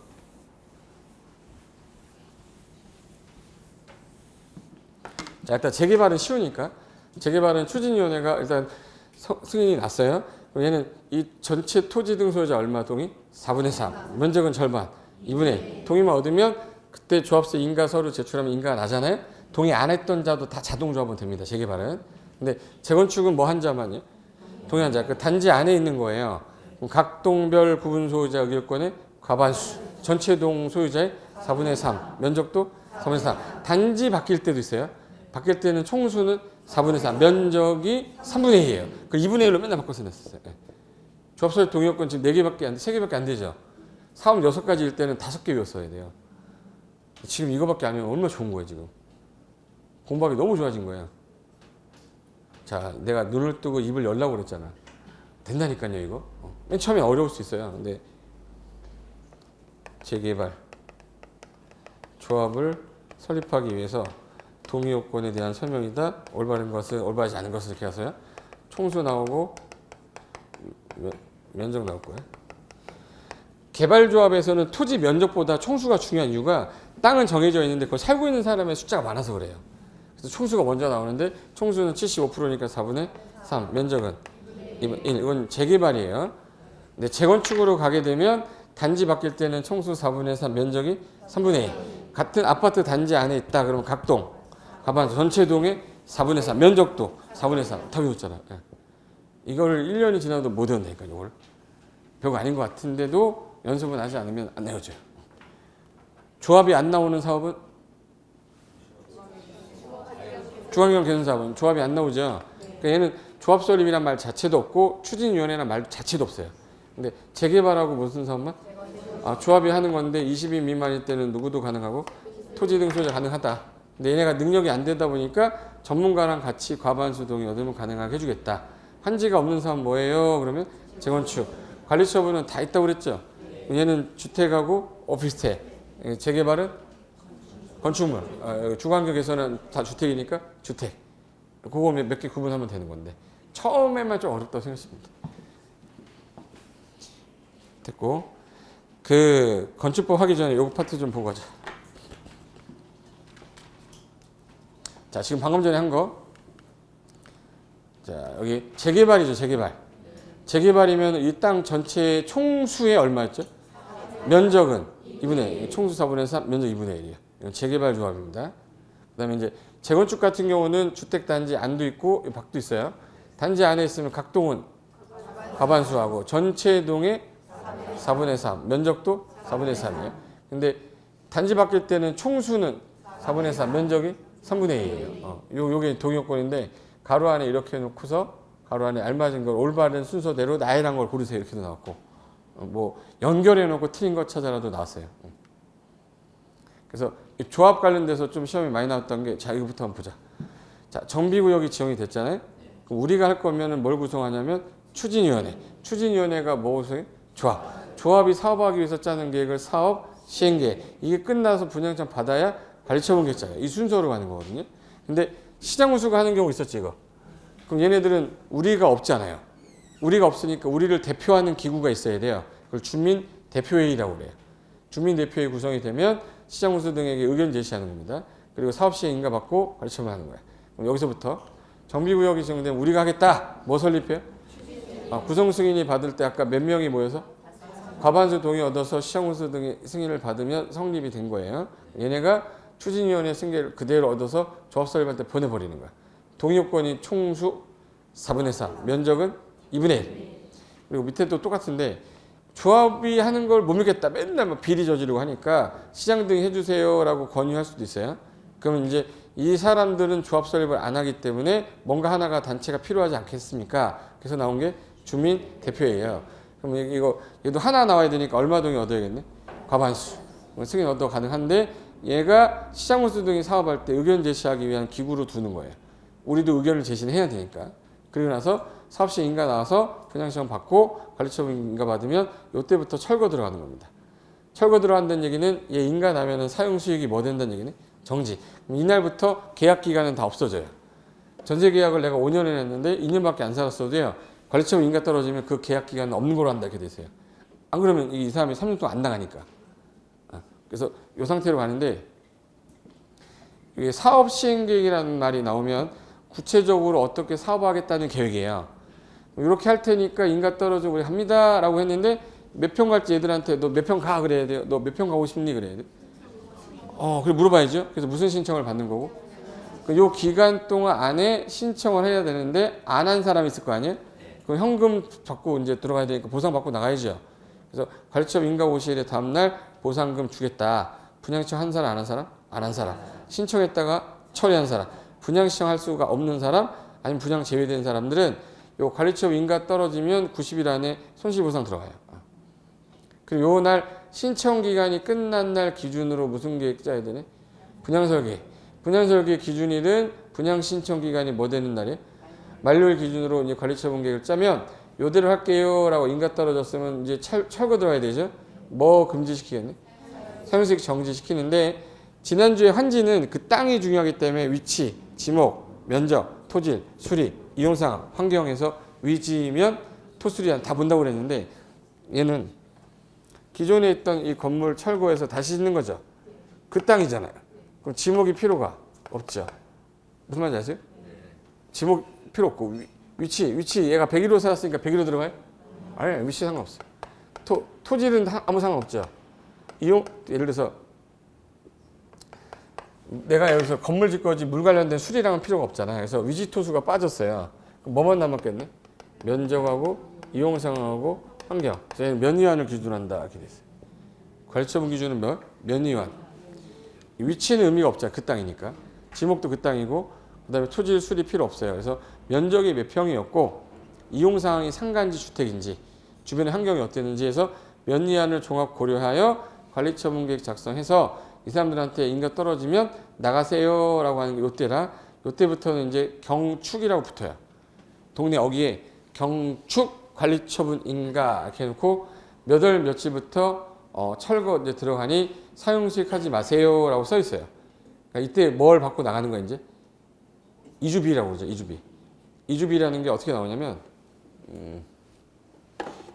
자, 일단 재개발은 쉬우니까 재개발은 추진위원회가 일단 승인이 났어요. 그럼 얘는 이 전체 토지 등 소유자 얼마 동의? 4분의 3. 면적은 절반. 2분의 1. 동의만 얻으면 그때 조합서 인가 서류 제출하면 인가가 나잖아요. 동의 안 했던 자도 다 자동 조합은 됩니다. 재개발은. 근데 재건축은 뭐 한 자만요? 동의 한 자. 그 단지 안에 있는 거예요. 그럼 각 동별 구분 소유자 의결권의 과반수. 전체 동 소유자의 4분의 3. 면적도 4분의 3. 단지 바뀔 때도 있어요. 바뀔 때는 총수는 4분의 3, 면적이 3분의 2예요. 그 2분의 1로 맨날 바꿔서 냈었어요. 예. 조합설립 동의요건 지금 4개밖에 안 돼, 3개밖에 안 되죠. 사업 6가지일 때는 5개 외웠어야 돼요. 지금 이거밖에 안 하면 얼마나 좋은 거예요, 지금. 공부하기 너무 좋아진 거예요. 자, 내가 눈을 뜨고 입을 열라고 그랬잖아. 된다니까요, 이거. 맨 처음에 어려울 수 있어요. 근데 재개발 조합을 설립하기 위해서 동의요건에 대한 설명이다. 올바른 것은 올바르지 않은 것을 이렇게 해서요. 총수 나오고 면적 나올 거예요. 개발조합에서는 토지 면적보다 총수가 중요한 이유가 땅은 정해져 있는데 그걸 살고 있는 사람의 숫자가 많아서 그래요. 그래서 총수가 먼저 나오는데 총수는 75%니까 4분의 3, 면적은 1. 이건 재개발이에요. 근데 재건축으로 가게 되면 단지 바뀔 때는 총수 4분의 3, 면적이 3분의 2. 같은 아파트 단지 안에 있다 그러면 각동, 가반 전체 동의 4분의 3, 면적도 4분의 3. 다 외웠잖아. 예. 이걸 1년이 지나도 못 외운다니까, 이걸. 별거 아닌 것 같은데도 연습은 하지 않으면 안 외워져요. 조합이 안 나오는 사업은? 중앙형 개선 사업은 조합이 안 나오죠. 그러니까 얘는 조합 설립이란 말 자체도 없고 추진위원회란 말 자체도 없어요. 근데 재개발하고 무슨 사업만? 조합이 하는 건데 20인 미만일 때는 누구도 가능하고 토지 등 소재 가능하다. 근데 얘네가 능력이 안 되다 보니까 전문가랑 같이 과반수 동의 얻으면 가능하게 해주겠다. 한지가 없는 사업 뭐예요? 그러면 재건축. 관리처분은 다 있다고 그랬죠. 얘는 주택하고 오피스텔. 재개발은 건축물. 주관격 개선은 다 주택이니까 주택. 그거 몇 개 구분하면 되는 건데 처음에만 좀 어렵다고 생각했습니다. 됐고 그 건축법 하기 전에 요거 파트 좀 보고 가자. 자, 지금 방금 전에 한 거. 자, 여기 재개발이죠, 재개발. 재개발이면 이 땅 전체 총수의 얼마였죠? 면적은 2분의 1. 총수 4분의 3, 면적 2분의 1이에요. 이건 재개발 조합입니다. 그다음에 이제 재건축 같은 경우는 주택 단지 안도 있고 밖도 있어요. 단지 안에 있으면 각동은 과반수하고 전체 동의 4분의 3, 면적도 4분의 3이에요. 근데 단지 바뀔 때는 총수는 4분의 3, 면적이 3분의 2예요. 요게 동의요건인데 가로 안에 이렇게 놓고서 가로 안에 알맞은 걸 올바른 순서대로 나열한 걸 고르세요. 이렇게도 나왔고 뭐 연결해 놓고 틀린 것 찾아라도 나왔어요. 그래서 조합 관련돼서 좀 시험이 많이 나왔던 게 자, 이거부터 한번 보자. 자, 정비구역이 지정이 됐잖아요. 그럼 우리가 할 거면은 뭘 구성하냐면 추진위원회. 추진위원회가 뭐 구성해? 조합. 조합이 사업하기 위해서 짜는 계획을 사업 시행계획. 이게 끝나서 분양장 받아야 관리처분 결정이에요. 이 순서로 가는 거거든요. 근데 시장운수가 하는 경우 있었지, 이거. 그럼 얘네들은 우리가 없잖아요. 우리가 없으니까 우리를 대표하는 기구가 있어야 돼요. 그걸 주민대표회의라고 그래요. 주민대표회의 구성이 되면 시장운수 등에게 의견 제시하는 겁니다. 그리고 사업시행 인가 받고 관리처분하는 거예요. 그럼 여기서부터 정비구역이 지정되면 우리가 하겠다. 뭐 설립해요? 구성 승인이 받을 때 아까 몇 명이 모여서 과반수 동의 얻어서 시장운수 등의 승인을 받으면 성립이 된 거예요. 얘네가 추진위원회 승계를 그대로 얻어서 조합 설립할 때 보내버리는 거야. 동의요건이 총수 4분의 3, 면적은 2분의 1. 그리고 밑에도 똑같은데 조합이 하는 걸 못 믿겠다. 맨날 뭐 비리 저지르고 하니까 시장 등이 해주세요라고 건의할 수도 있어요. 그러면 이제 이 사람들은 조합 설립을 안 하기 때문에 뭔가 하나가 단체가 필요하지 않겠습니까? 그래서 나온 게 주민 대표예요. 그럼 얘도 하나 나와야 되니까 얼마 동의 얻어야겠네? 과반수. 승인 얻어 가능한데 얘가 시장운수 등이 사업할 때 의견 제시하기 위한 기구로 두는 거예요. 우리도 의견을 제시는 해야 되니까. 그리고 나서 사업시 인가 나와서 분양시험 받고 관리처분 인가 받으면 이때부터 철거 들어가는 겁니다. 철거 들어간다는 얘기는 얘 인가 나면은 사용수익이 뭐 된다는 얘기는 정지. 그럼 이날부터 계약 기간은 다 없어져요. 전세 계약을 내가 5년에 했는데 2년밖에 안 살았어도요. 관리처분 인가 떨어지면 그 계약 기간은 없는 걸로 한다 이렇게 되세요. 안 그러면 이 사람이 3년 동안 안 나가니까. 그래서 이 상태로 가는데 이게 사업 시행 계획이라는 말이 나오면 구체적으로 어떻게 사업하겠다는 계획이에요. 이렇게 할 테니까 인가 떨어지고 우리 합니다 라고 했는데 몇 평 갈지 애들한테 너 몇 평 가 그래야 돼요. 너 몇 평 가고 싶니 그래야 돼. 그래 물어봐야죠. 그래서 무슨 신청을 받는 거고. 요 기간 동안 안에 신청을 해야 되는데 안 한 사람이 있을 거 아니에요. 그럼 현금 받고 이제 들어가야 되니까 보상 받고 나가야죠. 그래서 관리처분 인가 5시일에 다음날 보상금 주겠다. 분양청 한 사람 안 한 사람? 안 한 사람. 신청했다가 처리한 사람. 분양 신청할 수가 없는 사람 아니면 분양 제외된 사람들은 요 관리처분 인가 떨어지면 90일 안에 손실보상 들어가요. 그리고 요 날 신청 기간이 끝난 날 기준으로 무슨 계획 짜야 되네? 분양설계. 분양설계 기준일은 분양 신청 기간이 뭐 되는 날이에요? 만료일 기준으로 이제 관리처분 계획을 짜면 요대로 할게요라고 인가 떨어졌으면 이제 철거 들어가야 되죠. 뭐 금지시키겠네? 사용수익 정지시키는데 지난주에 환지는 그 땅이 중요하기 때문에 위치, 지목, 면적, 토질, 수리, 이용상황, 환경에서 위지면 토수리안 다 본다고 그랬는데 얘는 기존에 있던 이 건물 철거해서 다시 짓는 거죠. 그 땅이잖아요. 그럼 지목이 필요가 없죠. 무슨 말인지 아세요? 지목 필요 없고 위치 얘가 101호 살았으니까 101호 들어가요? 아니 위치 상관없어요. 토질은 아무 상관없죠. 이용 예를 들어서 내가 여기서 건물 짓거지 물 관련된 수리랑은 필요가 없잖아요. 그래서 위지토수가 빠졌어요. 그럼 뭐만 남았겠네? 면적하고 이용상황하고 환경. 저희는 면위완을 기준한다 이렇게 됐어요. 관리처분 기준은 뭐? 면위완. 위치는 의미가 없잖아. 그 땅이니까. 지목도 그 땅이고 그다음에 토질 수리 필요 없어요. 그래서 면적이 몇 평이었고 이용상황이 상가인지 주택인지 주변의 환경이 어땠는지 해서 면위완을 종합 고려하여 관리처분 계획 작성해서 이 사람들한테 인가 떨어지면 나가세요라고 하는 게 요때라. 요때부터는 이제 경축이라고 붙어요. 동네 어귀에 경축 관리처분 인가 이렇게 해놓고 몇 월 며칠부터 철거 이제 들어가니 사용수익하지 마세요라고 써 있어요. 그러니까 이때 뭘 받고 나가는 거야 이제? 이주비라고 그러죠. 이주비. 이주비라는 게 어떻게 나오냐면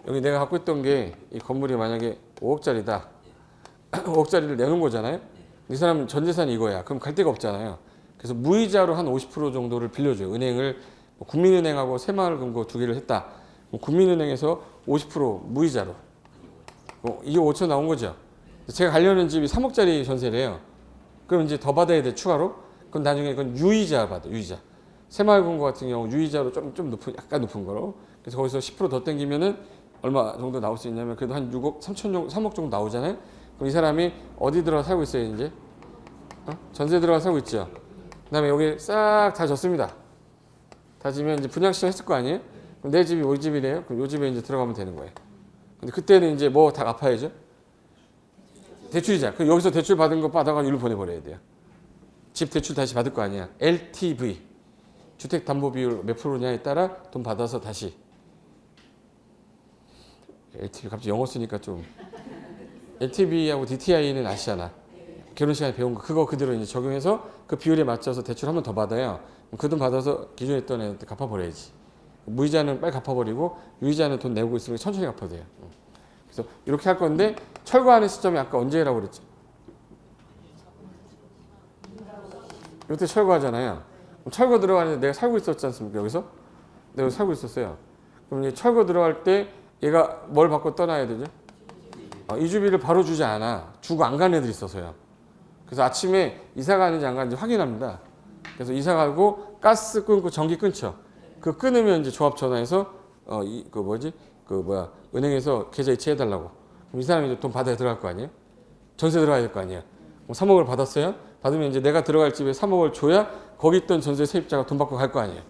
여기 내가 갖고 있던 게 이 건물이 만약에 5억짜리다. 5억짜리를 내놓은 거잖아요. 이 사람은 전 재산이 이거야. 그럼 갈 데가 없잖아요. 그래서 무이자로 한 50% 정도를 빌려줘요. 은행을 국민은행하고 새마을금고 두 개를 했다. 국민은행에서 50% 무이자로 2억 5천 나온 거죠. 제가 가려는 집이 3억짜리 전세래요. 그럼 이제 더 받아야 돼 추가로. 그럼 나중에 그건 유이자 받아. 유이자. 새마을금고 같은 경우 유이자로 좀 높은 약간 높은 거로. 그래서 거기서 10% 더 땡기면은 얼마 정도 나올 수 있냐면 그래도 한 6억 3천 정도 3억 정도 나오잖아요. 그럼 이 사람이 어디 들어가 살고 있어요 이제? 전세 들어가 살고 있죠. 그다음에 여기 싹 다 졌습니다. 다 지면 이제 분양 신청 했을 거 아니에요? 그럼 내 집이 우리 집이래요. 그럼 요 집에 이제 들어가면 되는 거예요. 근데 그때는 이제 뭐 다 갚아야죠? 대출이자. 그럼 여기서 대출 받은 거 받아가지고 일로 보내버려야 돼요. 집 대출 다시 받을 거 아니야. LTV. 주택담보비율 몇 프로냐에 따라 돈 받아서 다시. LTV 갑자기 영어 쓰니까 좀. LTV하고 DTI는 아시잖아. 결혼 시간에 배운 거 그거 그대로 이제 적용해서 그 비율에 맞춰서 대출 한 번 더 받아요. 그 돈 받아서 기존에 있던 애한테 갚아버려야지. 무이자는 빨리 갚아버리고 유이자는 돈 내고 있으면 천천히 갚아도 돼요. 그래서 이렇게 할 건데 철거하는 시점이 아까 언제라고 그랬죠? 이때 철거하잖아요. 그럼 철거 들어가는데 내가 살고 있었지 않습니까? 여기서? 내가 살고 있었어요. 그럼 이제 철거 들어갈 때 얘가 뭘 받고 떠나야 되죠? 이주비를 바로 주지 않아. 주고 안 가는 애들이 있어서요. 그래서 아침에 이사 가는지 안 가는지 확인합니다. 그래서 이사 가고 가스 끊고 전기 끊죠. 그 끊으면 이제 조합 전화해서 은행에서 계좌 이체해 달라고. 그럼 이 사람이 이제 돈 받아야 들어갈 거 아니에요? 전세 들어가야 될 거 아니에요? 3억을 받았어요. 받으면 이제 내가 들어갈 집에 3억을 줘야 거기 있던 전세 세입자가 돈 받고 갈 거 아니에요.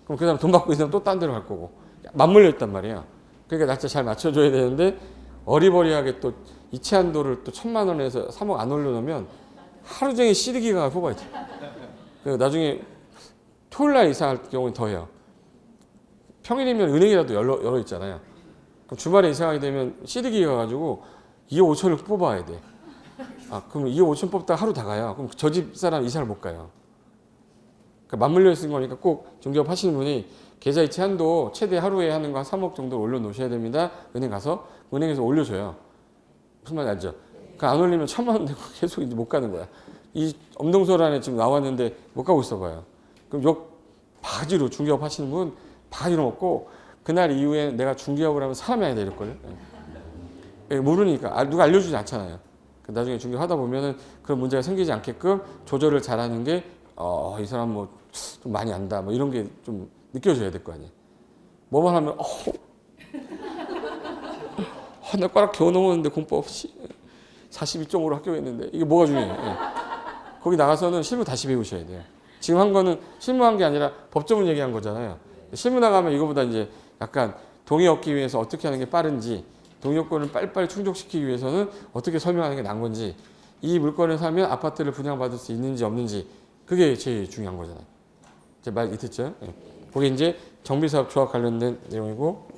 그럼 그 사람 돈 받고 있으면 또 딴 데로 갈 거고. 맞물려 있단 말이에요. 그러니까 날짜 잘 맞춰줘야 되는데 어리버리하게 또 이체 한도를 또 1,000만 원에서 3억 안 올려놓으면 하루 종일 시드기가 뽑아야지. 나중에 토요일 날 이사할 경우는 더 해요. 평일이면 은행이라도 열어 있잖아요. 그럼 주말에 이사하게 되면 시드기가 가지고 2억 5천을 뽑아야 돼. 그럼 2억 5천 뽑다 하루 다 가요. 그럼 저 집 사람 이사를 못 가요. 그러니까 맞물려 있는 거니까 꼭 중개업 하시는 분이 계좌 이체 한도 최대 하루에 하는 거 한 3억 정도 올려놓으셔야 됩니다. 은행 가서 은행에서 올려줘요. 무슨 말인지 알죠? 그 안 올리면 1,000만 원 내고 계속 이제 못 가는 거야. 이 엄동설 안에 지금 나왔는데 못 가고 있어 봐요. 그럼 바지로 중개업 하시는 분 바지로 먹고 그날 이후에 내가 중개업을 하면 사람이 아니다 이럴걸요. 모르니까 누가 알려주지 않잖아요. 나중에 중개하다 보면은 그런 문제가 생기지 않게끔 조절을 잘하는 게 이 사람 뭐 좀 많이 안다 뭐 이런 게 좀 느껴져야 될 거 아니에요. 뭐만 하면 나 꽈락 겨우 넘었는데 공법 없이 42점으로 합격했는데 이게 뭐가 중요해요. 거기 나가서는 실무 다시 배우셔야 돼요. 지금 한 거는 실무한 게 아니라 법조문 얘기한 거잖아요. 실무 나가면 이거보다 이제 약간 동의 얻기 위해서 어떻게 하는 게 빠른지, 동의 요건을 빨리빨리 충족시키기 위해서는 어떻게 설명하는 게 나은 건지, 이 물건을 사면 아파트를 분양받을 수 있는지 없는지, 그게 제일 중요한 거잖아요. 제 말 이해됐죠? 예. 그게 이제 정비사업 조합 관련된 내용이고,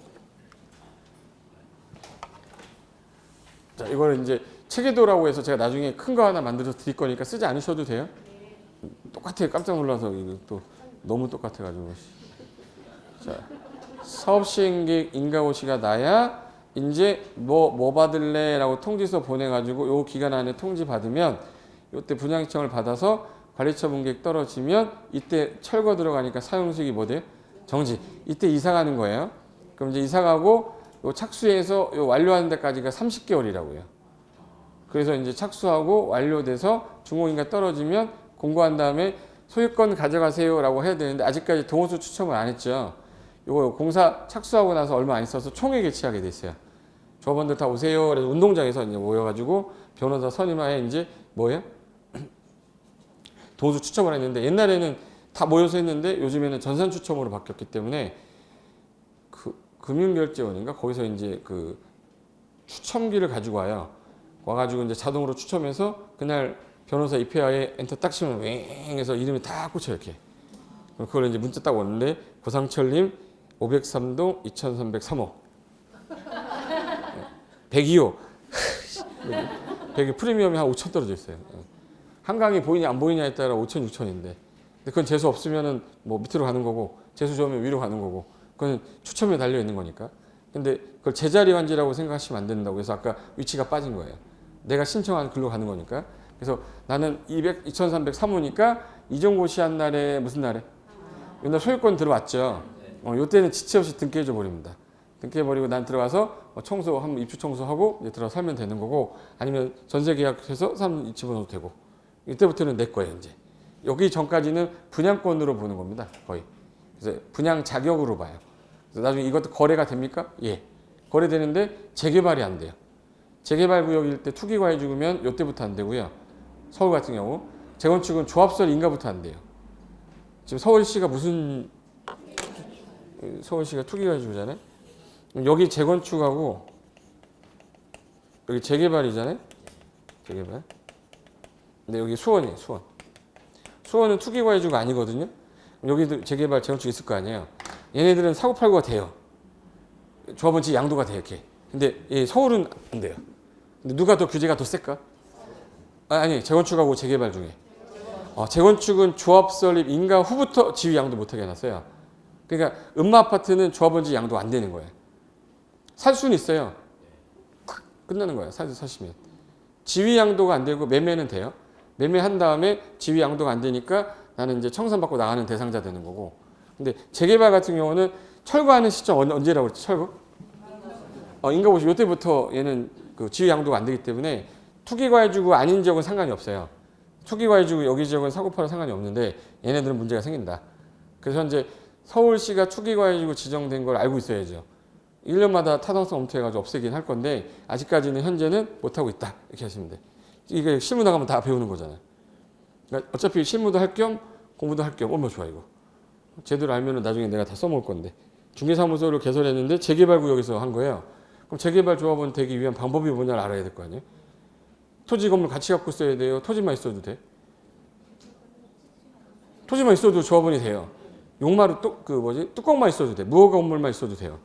자, 이거는 이제 체계도라고 해서 제가 나중에 큰 거 하나 만들어서 드릴 거니까 쓰지 않으셔도 돼요. 똑같아요. 깜짝 놀라서 이거 또 너무 똑같아가지고. 자, 사업 시행 계획 인가고시가 나야 이제 뭐 받을래라고 통지서 보내가지고 요 기간 안에 통지 받으면 요때 분양청을 받아서 관리처분 계획 떨어지면 이때 철거 들어가니까 사용수익이 뭐 돼요? 정지. 이때 이사 가는 거예요. 그럼 이제 이사 가고 요 착수해서 요 완료하는 데까지가 30개월이라고요. 그래서 이제 착수하고 완료돼서 준공인가 떨어지면 공고한 다음에 소유권 가져가세요라고 해야 되는데 아직까지 동호수 추첨을 안 했죠. 요거 공사 착수하고 나서 얼마 안 있어서 총회 개최하게 돼 있어요. 조합원들 다 오세요. 그래서 운동장에서 이제 모여가지고 변호사 선임하에 이제 뭐예요? 동호수 추첨을 했는데 옛날에는 다 모여서 했는데 요즘에는 전산 추첨으로 바뀌었기 때문에 금융결제원인가 거기서 이제 그 추첨기를 가지고 와가지고 이제 자동으로 추첨해서 그날 변호사 입회하에 엔터 딱 치면 웽 해서 이름이 다 꽂혀 이렇게. 그걸 이제 문자 딱 오는데 고상철님 503동 2303호 102호 102 프리미엄이 한 5천 떨어져 있어요. 한강이 보이냐 안 보이냐에 따라 5천 6천인데 근데 그건 재수 없으면은 뭐 밑으로 가는 거고 재수 좋으면 위로 가는 거고 그건 추첨에 달려 있는 거니까. 근데 그걸 제자리 환지라고 생각하시면 안 된다고 해서 아까 위치가 빠진 거예요. 내가 신청한 글로 가는 거니까. 그래서 나는 2303호니까 이종고시 한 날에 무슨 날에? 옛날 소유권 들어왔죠. 요때는 지체 없이 등기해줘 버립니다. 등기해버리고 난 들어가서 청소하면 입주 청소하고 이제 들어가 살면 되는 거고 아니면 전세 계약해서 사람 집어넣어도 되고 이때부터는 내 거예요 이제. 여기 전까지는 분양권으로 보는 겁니다 거의. 그래서 분양 자격으로 봐요. 그래서 나중에 이것도 거래가 됩니까? 예. 거래되는데 재개발이 안 돼요. 재개발 구역일 때 투기과에 죽으면 이때부터 안 되고요. 서울 같은 경우 재건축은 조합설 인가부터 안 돼요. 지금 서울시가 무슨 서울시가 투기과에 죽잖아요. 여기 재건축하고 여기 재개발이잖아요. 재개발. 근데 여기 수원이에요. 수원. 수원은 투기과에 죽 아니거든요. 여기도 재개발 재건축 있을 거 아니에요. 얘네들은 사고팔고가 돼요. 조합원지 양도가 돼요. 이렇게. 근데 서울은 안 돼요. 근데 누가 더 규제가 더 셀까? 아니 재건축하고 재개발 중에 재건축은 조합 설립 인가 후부터 지위 양도 못하게 해놨어요. 그러니까 음마아파트는 조합원지 양도 안 되는 거예요. 살 수는 있어요. 끝나는 거예요. 사시면. 지위 양도가 안 되고 매매는 돼요. 매매한 다음에 지위 양도가 안 되니까 나는 이제 청산받고 나가는 대상자 되는 거고. 근데 재개발 같은 경우는 철거하는 시점 언제라고 그랬지? 철거? 인가보시 이때부터 얘는 그 지위 양도가 안 되기 때문에 투기과해주고 아닌 지역은 상관이 없어요. 투기과해주고 여기 지역은 사고파로 상관이 없는데 얘네들은 문제가 생긴다. 그래서 현재 서울시가 투기과해주고 지정된 걸 알고 있어야죠. 1년마다 타당성 검토해가지고 없애긴 할 건데 아직까지는 현재는 못하고 있다. 이렇게 하시면 돼. 이게 실무 나가면 다 배우는 거잖아요. 그러니까 어차피 실무도 할 겸 공부도 할 겸 얼마나 좋아 이거. 제대로 알면은 나중에 내가 다 써먹을 건데. 중개사무소를 개설했는데 재개발 구역에서 한 거예요. 그럼 재개발 조합원 되기 위한 방법이 뭐냐를 알아야 될 거 아니에요. 토지 건물 같이 갖고 써야 돼요. 토지만 있어도 돼. 토지만 있어도 조합원이 돼요. 용마루 뚜껑만 있어도 돼. 무허가 건물만 있어도 돼요.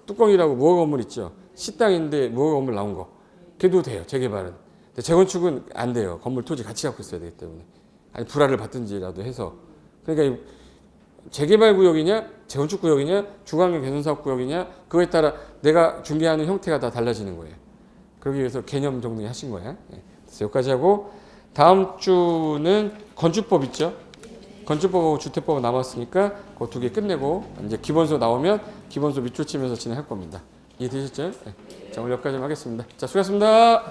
뚜껑이라고 무허가 건물 있죠. 식당인데 무허가 건물 나온 거. 걔도 돼요. 재개발은. 근데 재건축은 안 돼요. 건물 토지 같이 갖고 있어야 되기 때문에. 아니 불화를 받든지라도 해서. 그러니까 재개발 구역이냐 재건축 구역이냐 주거환경 개선사업 구역이냐 그거에 따라 내가 준비하는 형태가 다 달라지는 거예요. 그러기 위해서 개념 정리 하신 거예요. 그래서 여기까지 하고 다음 주는 건축법 있죠. 건축법하고 주택법 남았으니까 그 두 개 끝내고 이제 기본서 나오면 기본서 밑줄 치면서 진행할 겁니다. 이해되셨죠? 자 오늘 여기까지 하겠습니다. 자 수고하셨습니다.